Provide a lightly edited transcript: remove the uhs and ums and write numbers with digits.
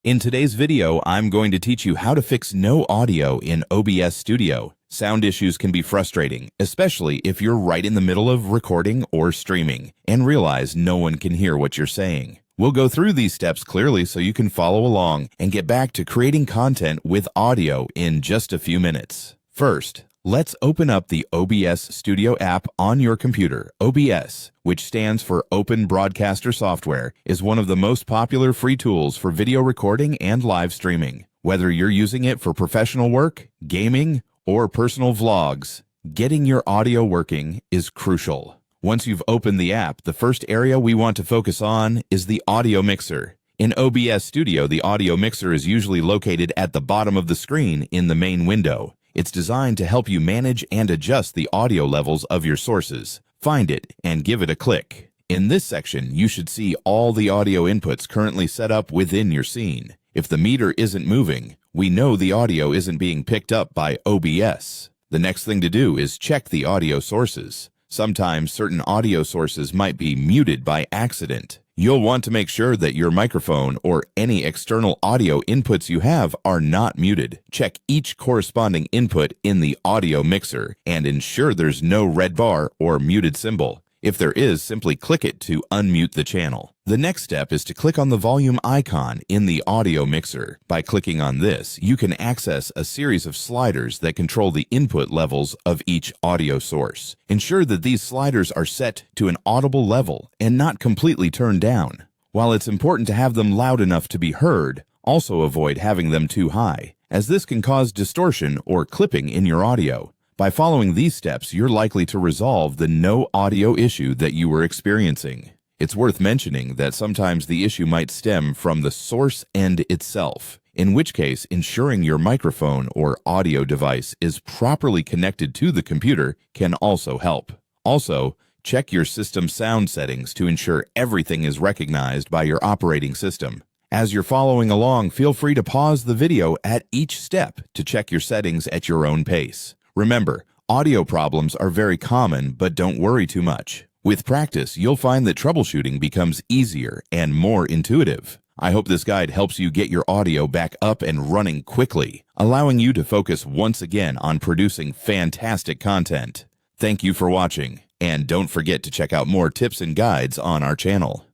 In today's video, I'm going to teach you how to fix no audio in OBS Studio. Sound issues can be frustrating, especially if you're right in the middle of recording or streaming and realize no one can hear what you're saying. We'll go through these steps clearly so you can follow along and get back to creating content with audio in just a few minutes. First, let's open up the OBS Studio app on your computer. OBS, which stands for Open Broadcaster Software, is one of the most popular free tools for video recording and live streaming. Whether you're using it for professional work, gaming, or personal vlogs, getting your audio working is crucial. Once you've opened the app, the first area we want to focus on is the audio mixer. In OBS Studio, the audio mixer is usually located at the bottom of the screen in the main window. It's designed to help you manage and adjust the audio levels of your sources. Find it and give it a click. In this section, you should see all the audio inputs currently set up within your scene. If the meter isn't moving, we know the audio isn't being picked up by OBS. The next thing to do is check the audio sources. Sometimes certain audio sources might be muted by accident. You'll want to make sure that your microphone or any external audio inputs you have are not muted. Check each corresponding input in the audio mixer and ensure there's no red bar or muted symbol. If there is, simply click it to unmute the channel. The next step is to click on the volume icon in the audio mixer. By clicking on this, you can access a series of sliders that control the input levels of each audio source. Ensure that these sliders are set to an audible level and not completely turned down. While it's important to have them loud enough to be heard, also avoid having them too high, as this can cause distortion or clipping in your audio. By following these steps, you're likely to resolve the no audio issue that you were experiencing. It's worth mentioning that sometimes the issue might stem from the source end itself, in which case ensuring your microphone or audio device is properly connected to the computer can also help. Also, check your system sound settings to ensure everything is recognized by your operating system. As you're following along, feel free to pause the video at each step to check your settings at your own pace. Remember, audio problems are very common, but don't worry too much. With practice, you'll find that troubleshooting becomes easier and more intuitive. I hope this guide helps you get your audio back up and running quickly, allowing you to focus once again on producing fantastic content. Thank you for watching, and don't forget to check out more tips and guides on our channel.